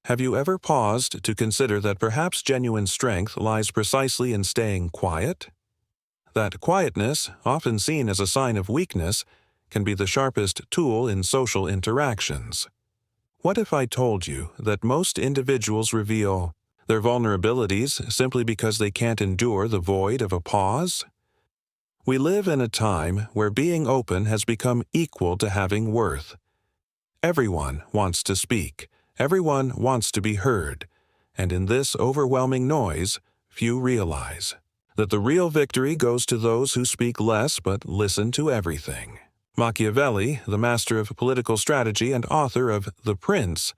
Have you ever paused to consider that perhaps genuine strength lies precisely in staying quiet? That quietness, often seen as a sign of weakness, can be the sharpest tool in social interactions. What if I told you that most individuals reveal their vulnerabilities simply because they can't endure the void of a pause? We live in a time where being open has become equal to having worth. Everyone wants to speak. Everyone wants to be heard. And in this overwhelming noise, few realize that the real victory goes to those who speak less but listen to everything. Machiavelli, the master of political strategy and author of The Prince,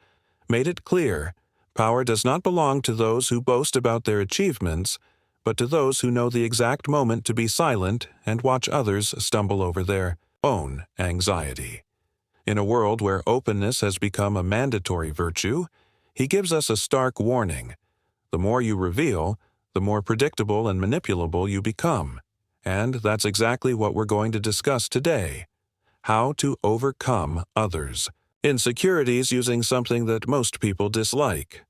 made it clear power does not belong to those who boast about their achievements, but to those who know the exact moment to be silent and watch others stumble over their own anxiety. In a world where openness has become a mandatory virtue, he gives us a stark warning. The more you reveal, the more predictable and manipulable you become. And that's exactly what we're going to discuss today: how to overcome others' insecurities using something that most people dislike: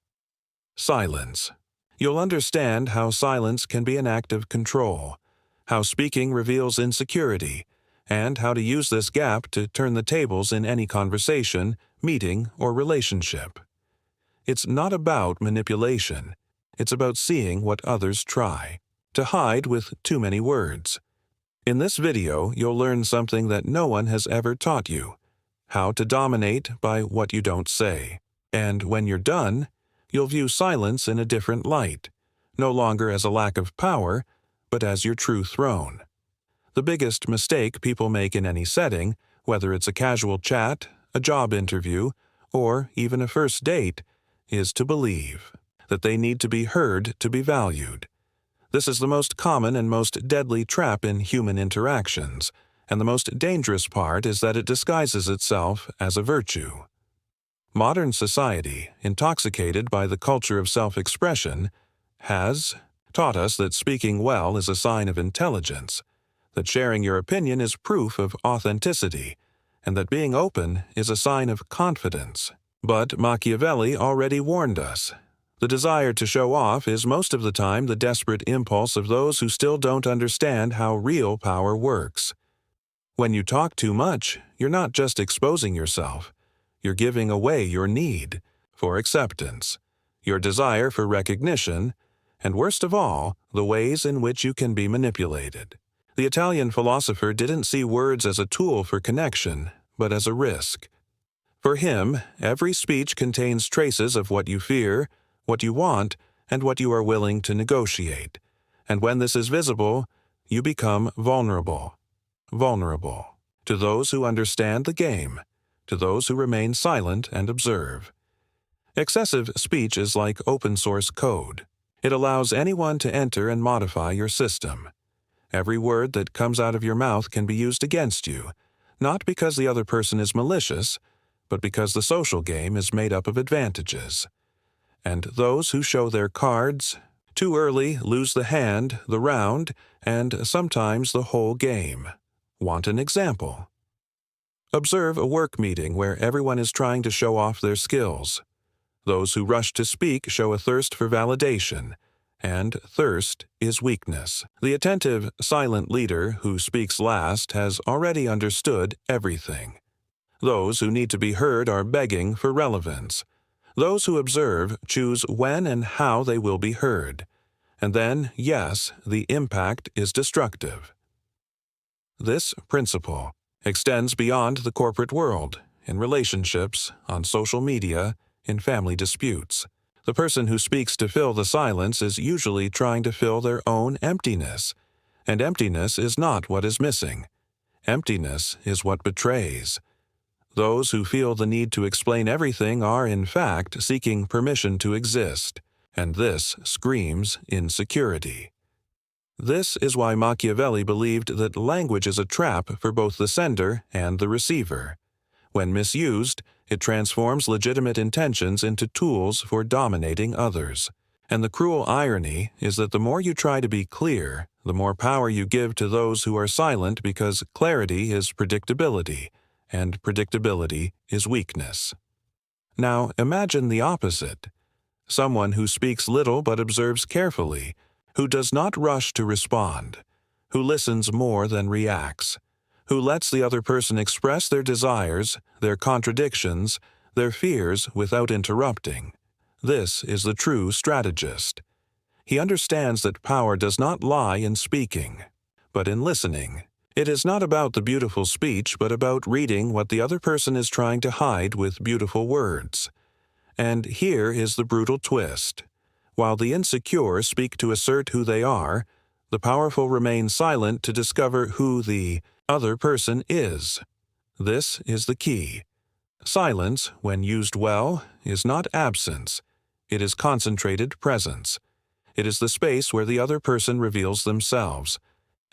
silence. You'll understand how silence can be an act of control, how speaking reveals insecurity, and how to use this gap to turn the tables in any conversation, meeting, or relationship. It's not about manipulation. It's about seeing what others try to hide with too many words. In this video, you'll learn something that no one has ever taught you: how to dominate by what you don't say. And when you're done, you'll view silence in a different light, no longer as a lack of power, but as your true throne. The biggest mistake people make in any setting, whether it's a casual chat, a job interview, or even a first date, is to believe that they need to be heard to be valued. This is the most common and most deadly trap in human interactions, and the most dangerous part is that it disguises itself as a virtue. Modern society, intoxicated by the culture of self-expression, has taught us that speaking well is a sign of intelligence, that sharing your opinion is proof of authenticity, and that being open is a sign of confidence. But Machiavelli already warned us. The desire to show off is most of the time the desperate impulse of those who still don't understand how real power works. When you talk too much, you're not just exposing yourself. You're giving away your need for acceptance, your desire for recognition, and worst of all, the ways in which you can be manipulated. The Italian philosopher didn't see words as a tool for connection, but as a risk. For him, every speech contains traces of what you fear, what you want, and what you are willing to negotiate. And when this is visible, you become vulnerable. Vulnerable to those who understand the game, to those who remain silent and observe. Excessive speech is like open-source code. It allows anyone to enter and modify your system. Every word that comes out of your mouth can be used against you, not because the other person is malicious, but because the social game is made up of advantages. And those who show their cards too early lose the hand, the round, and sometimes the whole game. Want an example? Observe a work meeting where everyone is trying to show off their skills. Those who rush to speak show a thirst for validation, and thirst is weakness. The attentive, silent leader who speaks last has already understood everything. Those who need to be heard are begging for relevance. Those who observe choose when and how they will be heard. And then, yes, the impact is destructive. This principle extends beyond the corporate world, in relationships, on social media, in family disputes. The person who speaks to fill the silence is usually trying to fill their own emptiness, and emptiness is not what is missing. Emptiness is what betrays. Those who feel the need to explain everything are, in fact, seeking permission to exist, and this screams insecurity. This is why Machiavelli believed that language is a trap for both the sender and the receiver. When misused, it transforms legitimate intentions into tools for dominating others. And the cruel irony is that the more you try to be clear, the more power you give to those who are silent, because clarity is predictability, and predictability is weakness. Now imagine the opposite. Someone who speaks little but observes carefully, who does not rush to respond, who listens more than reacts, who lets the other person express their desires, their contradictions, their fears without interrupting. This is the true strategist. He understands that power does not lie in speaking, but in listening. It is not about the beautiful speech, but about reading what the other person is trying to hide with beautiful words. And here is the brutal twist. While the insecure speak to assert who they are, the powerful remain silent to discover who the other person is. This is the key. Silence, when used well, is not absence. It is concentrated presence. It is the space where the other person reveals themselves.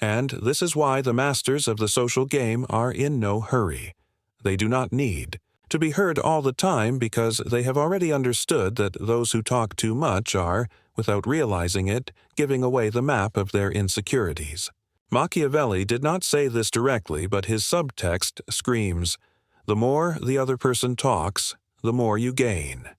And this is why the masters of the social game are in no hurry. They do not need to be heard all the time because they have already understood that those who talk too much are, without realizing it, giving away the map of their insecurities. Machiavelli did not say this directly, but his subtext screams, "The more the other person talks, the more you gain."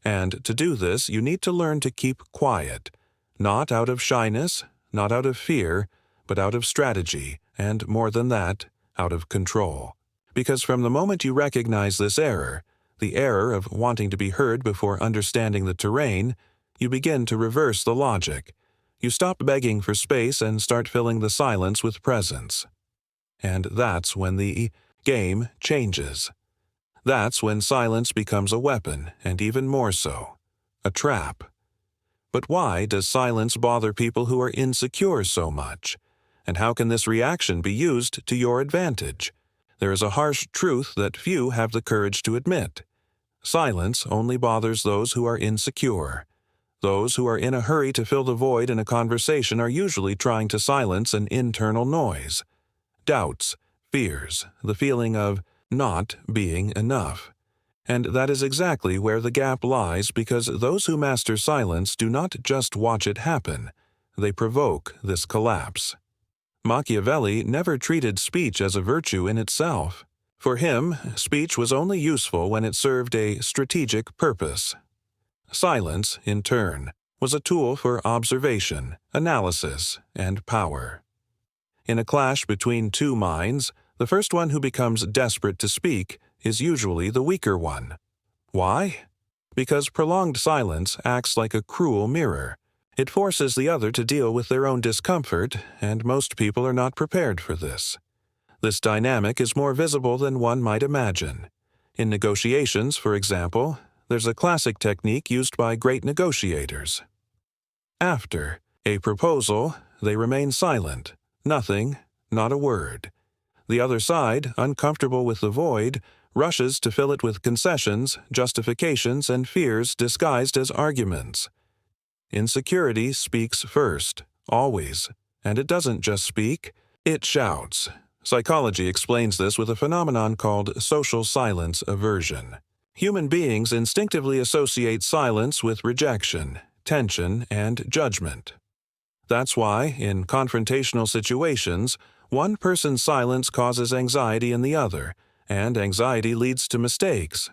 And to do this, you need to learn to keep quiet, not out of shyness, not out of fear, but out of strategy, and more than that, out of control. Because from the moment you recognize this error, the error of wanting to be heard before understanding the terrain, you begin to reverse the logic. You stop begging for space and start filling the silence with presence. And that's when the game changes. That's when silence becomes a weapon, and even more so, a trap. But why does silence bother people who are insecure so much? And how can this reaction be used to your advantage? There is a harsh truth that few have the courage to admit. Silence only bothers those who are insecure. Those who are in a hurry to fill the void in a conversation are usually trying to silence an internal noise. Doubts, fears, the feeling of not being enough. And that is exactly where the gap lies, because those who master silence do not just watch it happen. They provoke this collapse. Machiavelli never treated speech as a virtue in itself. For him, speech was only useful when it served a strategic purpose. Silence, in turn, was a tool for observation, analysis, and power. In a clash between two minds, the first one who becomes desperate to speak is usually the weaker one. Why? Because prolonged silence acts like a cruel mirror. It forces the other to deal with their own discomfort, and most people are not prepared for this. This dynamic is more visible than one might imagine. In negotiations, for example, there's a classic technique used by great negotiators. After a proposal, they remain silent, nothing, not a word. The other side, uncomfortable with the void, rushes to fill it with concessions, justifications, and fears disguised as arguments. Insecurity speaks first, always, and it doesn't just speak, it shouts. Psychology explains this with a phenomenon called social silence aversion. Human beings instinctively associate silence with rejection, tension, and judgment. That's why, in confrontational situations, one person's silence causes anxiety in the other, and anxiety leads to mistakes.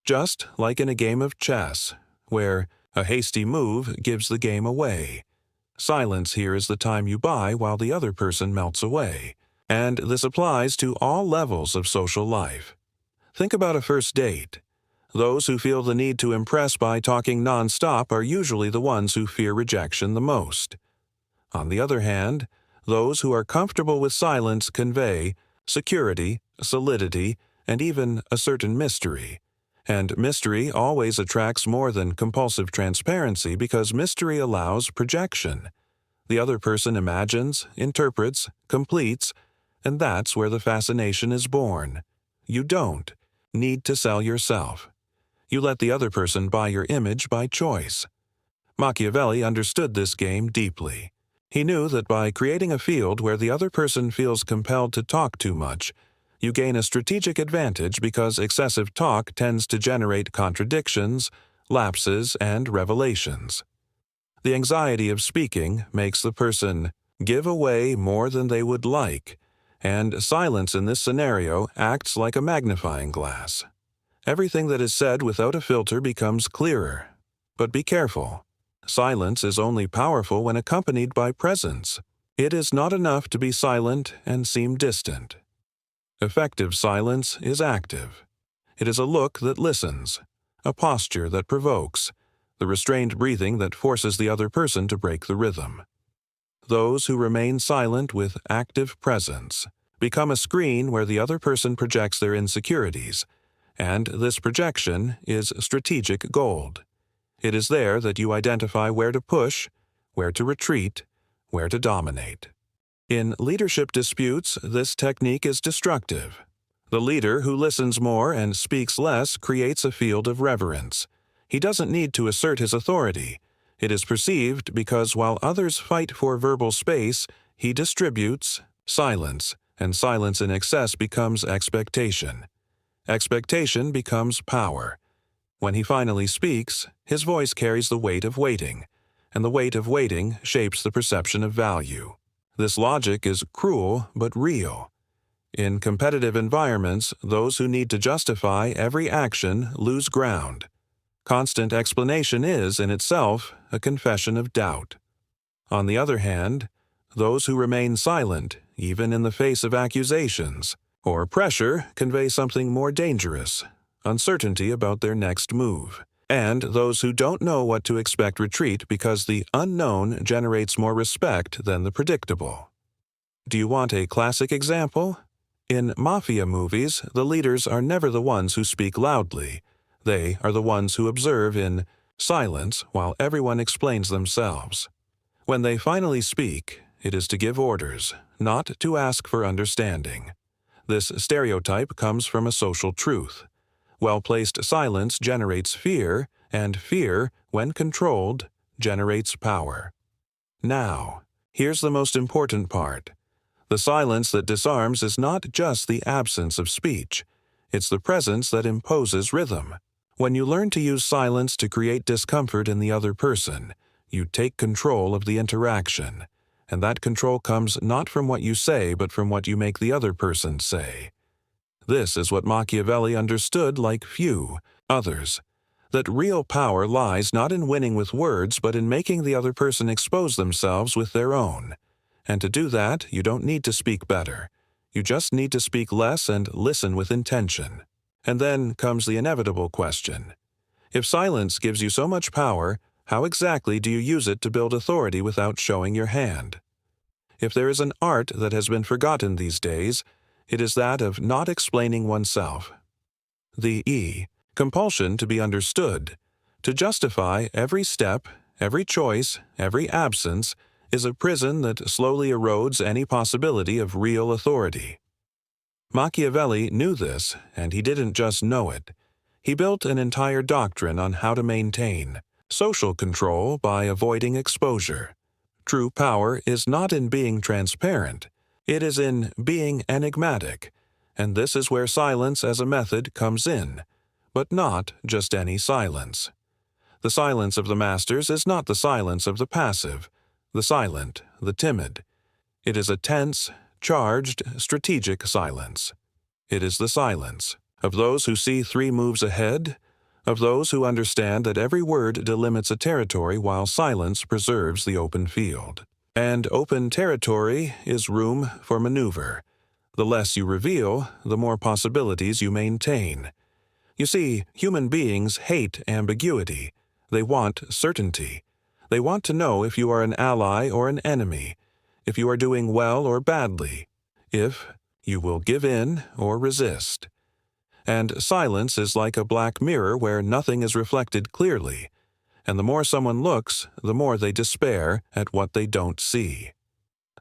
Just like in a game of chess, where a hasty move gives the game away. Silence here is the time you buy while the other person melts away. And this applies to all levels of social life. Think about a first date. Those who feel the need to impress by talking nonstop are usually the ones who fear rejection the most. On the other hand, those who are comfortable with silence convey security, solidity, and even a certain mystery. And mystery always attracts more than compulsive transparency because mystery allows projection. The other person imagines, interprets, completes, and that's where the fascination is born. You don't need to sell yourself. You let the other person buy your image by choice. Machiavelli understood this game deeply. He knew that by creating a field where the other person feels compelled to talk too much, you gain a strategic advantage because excessive talk tends to generate contradictions, lapses, and revelations. The anxiety of speaking makes the person give away more than they would like, and silence in this scenario acts like a magnifying glass. Everything that is said without a filter becomes clearer. But be careful. Silence is only powerful when accompanied by presence. It is not enough to be silent and seem distant. Effective silence is active. It is a look that listens, a posture that provokes, the restrained breathing that forces the other person to break the rhythm. Those who remain silent with active presence become a screen where the other person projects their insecurities, and this projection is strategic gold. It is there that you identify where to push, where to retreat, where to dominate. In leadership disputes, this technique is destructive. The leader who listens more and speaks less creates a field of reverence. He doesn't need to assert his authority. It is perceived because while others fight for verbal space, he distributes silence, and silence in excess becomes expectation. Expectation becomes power. When he finally speaks, his voice carries the weight of waiting, and the weight of waiting shapes the perception of value. This logic is cruel but real. In competitive environments, those who need to justify every action lose ground. Constant explanation is, in itself, a confession of doubt. On the other hand, those who remain silent, even in the face of accusations or pressure, convey something more dangerous, uncertainty about their next move. And those who don't know what to expect retreat because the unknown generates more respect than the predictable. Do you want a classic example? In mafia movies, the leaders are never the ones who speak loudly. They are the ones who observe in silence while everyone explains themselves. When they finally speak, it is to give orders, not to ask for understanding. This stereotype comes from a social truth. Well-placed silence generates fear, and fear, when controlled, generates power. Now, here's the most important part. The silence that disarms is not just the absence of speech. It's the presence that imposes rhythm. When you learn to use silence to create discomfort in the other person, you take control of the interaction. And that control comes not from what you say, but from what you make the other person say. This is what Machiavelli understood like few others, that real power lies not in winning with words, but in making the other person expose themselves with their own. And to do that, you don't need to speak better. You just need to speak less and listen with intention. And then comes the inevitable question. If silence gives you so much power, how exactly do you use it to build authority without showing your hand? If there is an art that has been forgotten these days, it is that of not explaining oneself. The compulsion to be understood, to justify every step, every choice, every absence, is a prison that slowly erodes any possibility of real authority. Machiavelli knew this, and he didn't just know it. He built an entire doctrine on how to maintain social control by avoiding exposure. True power is not in being transparent. It is in being enigmatic, and this is where silence as a method comes in, but not just any silence. The silence of the masters is not the silence of the passive, the silent, the timid. It is a tense, charged, strategic silence. It is the silence of those who see 3 moves ahead, of those who understand that every word delimits a territory while silence preserves the open field. And open territory is room for maneuver. The less you reveal, the more possibilities you maintain. You see, human beings hate ambiguity. They want certainty. They want to know if you are an ally or an enemy, if you are doing well or badly, if you will give in or resist. And silence is like a black mirror where nothing is reflected clearly, and the more someone looks, the more they despair at what they don't see.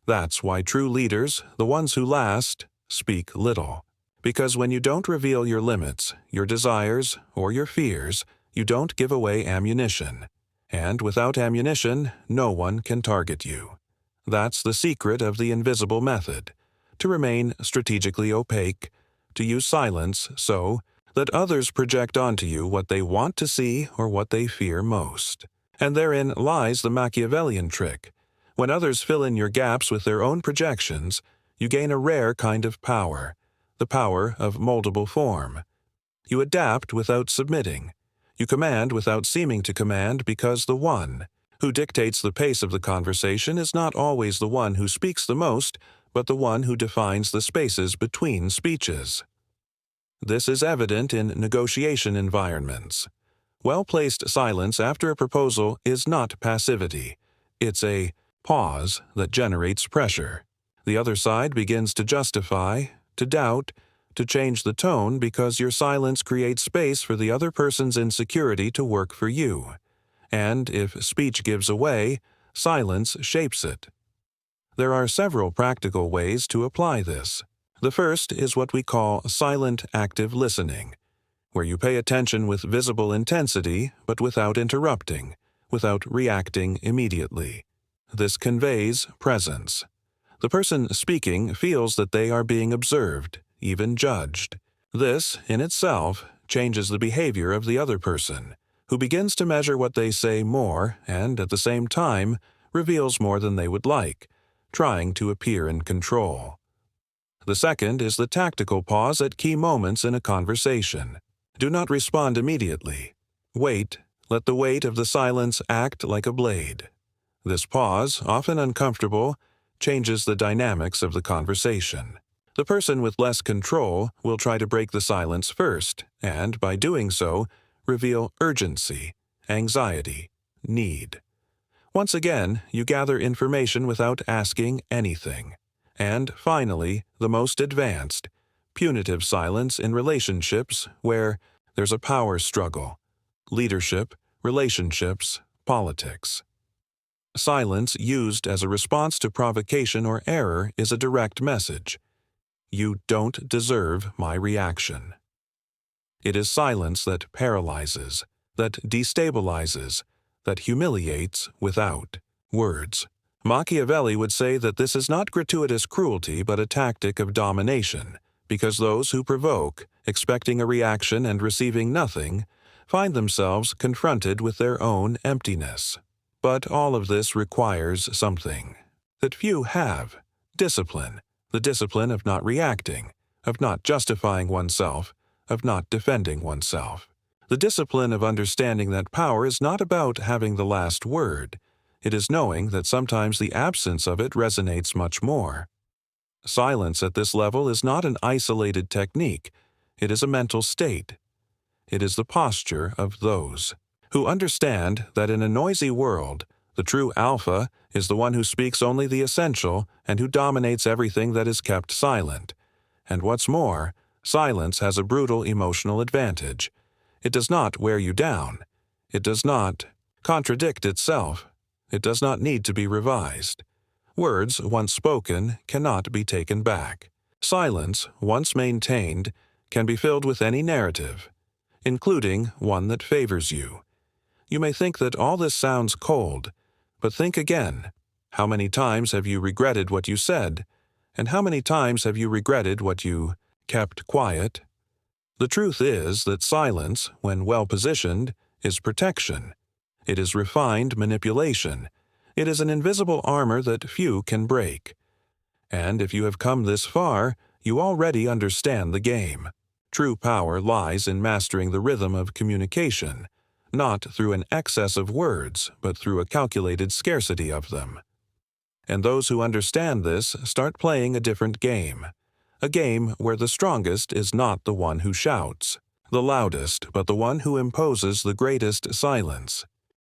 That's why true leaders, the ones who last, speak little. Because when you don't reveal your limits, your desires, or your fears, you don't give away ammunition. And without ammunition, no one can target you. That's the secret of the invisible method, to remain strategically opaque, to use silence so that others project onto you what they want to see or what they fear most. And therein lies the Machiavellian trick. When others fill in your gaps with their own projections, you gain a rare kind of power, the power of moldable form. You adapt without submitting. You command without seeming to command, because the one who dictates the pace of the conversation is not always the one who speaks the most, but the one who defines the spaces between speeches. This is evident in negotiation environments. Well-placed silence after a proposal is not passivity. It's a pause that generates pressure. The other side begins to justify, to doubt, to change the tone, because your silence creates space for the other person's insecurity to work for you. And if speech gives away, silence shapes it. There are several practical ways to apply this. The first is what we call silent active listening, where you pay attention with visible intensity, but without interrupting, without reacting immediately. This conveys presence. The person speaking feels that they are being observed, even judged. This, in itself, changes the behavior of the other person, who begins to measure what they say more and, at the same time, reveals more than they would like, trying to appear in control. The second is the tactical pause at key moments in a conversation. Do not respond immediately. Wait, let the weight of the silence act like a blade. This pause, often uncomfortable, changes the dynamics of the conversation. The person with less control will try to break the silence first, and, by doing so, reveal urgency, anxiety, need. Once again, you gather information without asking anything. And, finally, the most advanced, punitive silence in relationships where there's a power struggle, leadership, relationships, politics. Silence used as a response to provocation or error is a direct message. You don't deserve my reaction. It is silence that paralyzes, that destabilizes, that humiliates without words. Machiavelli would say that this is not gratuitous cruelty but a tactic of domination, because those who provoke, expecting a reaction and receiving nothing, find themselves confronted with their own emptiness. But all of this requires something that few have: discipline, the discipline of not reacting, of not justifying oneself, of not defending oneself. The discipline of understanding that power is not about having the last word. It is knowing that sometimes the absence of it resonates much more. Silence at this level is not an isolated technique. It is a mental state. It is the posture of those who understand that in a noisy world, the true alpha is the one who speaks only the essential and who dominates everything that is kept silent. And what's more, silence has a brutal emotional advantage. It does not wear you down. It does not contradict itself. It does not need to be revised. Words, once spoken, cannot be taken back. Silence, once maintained, can be filled with any narrative, including one that favors you. You may think that all this sounds cold, but think again. How many times have you regretted what you said, and how many times have you regretted what you kept quiet? The truth is that silence, when well positioned, is protection. It is refined manipulation. It is an invisible armor that few can break. And if you have come this far, you already understand the game. True power lies in mastering the rhythm of communication, not through an excess of words, but through a calculated scarcity of them. And those who understand this start playing a different game. A game where the strongest is not the one who shouts, the loudest, but the one who imposes the greatest silence.